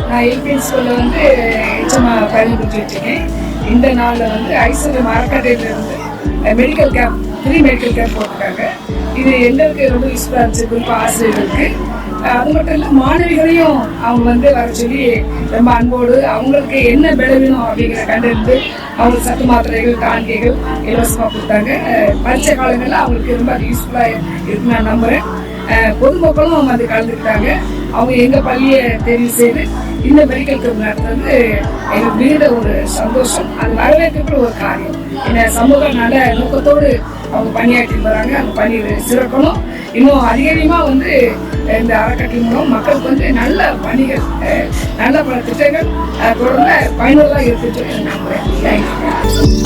நான் எல்பிஎன் ஸ்கூலில் வந்து ஹெச்எம்மாக பயன்படுத்திட்டுருக்கேன். இந்த நாளில் வந்து ஐஸ்வர்யம் அறக்கட்டளையிலேருந்து medical camp, free medical camp போட்டிருக்காங்க. இது எங்களுக்கு ரொம்ப யூஸ்ஃபுல்லாக இருந்துச்சு, குறிப்பாக ஆசிரியர்களுக்கு. அது மட்டும் இல்லை, மாணவிகளையும் அவங்க வந்து வர சொல்லி ரொம்ப அன்போடு அவங்களுக்கு என்ன விளைவினும் அப்படிங்கிற கண்டறிந்து அவங்களுக்கு சத்து மாத்திரைகள், டானிக்கைகள் இலவசமாக கொடுத்தாங்க. பரீட்சை காலங்களில் அவங்களுக்கு ரொம்ப அது யூஸ்ஃபுல்லாக இருக்குன்னு நான் நம்புகிறேன். பொதுமக்களும் வந்து கலந்துக்கிட்டாங்க. அவங்க எங்கள் பள்ளியை தெரிவு செய்து இந்த மெடிக்கல் கேம்ப் நடத்துறது எங்களுக்கு மிகுந்த ஒரு சந்தோஷம். அது வரவேற்கக்கூடிய ஒரு காரியம். ஏன்னா சமூக நல நோக்கத்தோடு அவங்க பணியாற்றி வராங்க. அந்த பணியை சிறக்கணும். இன்னும் அதிகமாக வந்து இந்த அறக்கட்டளை மூலம் மக்களுக்கு வந்து நல்ல பணிகள், நல்ல பல திட்டங்கள் தொடர்ந்து பயனுள்ளதாக இருக்குன்னு சொல்லி நம்புகிறேன். தேங்க்யூ.